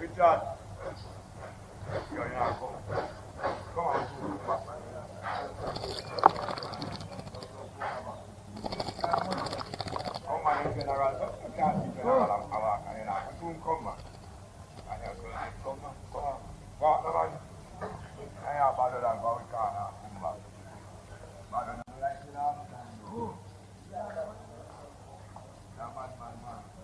Richard, you're not going. Come on. Come on, in general. You can't see general. I'm walking in. I soon come, man. And you're going to come, man. Come on. Walk, man. I have better than go with car. Come back. Better than like it all the time. Yeah, man.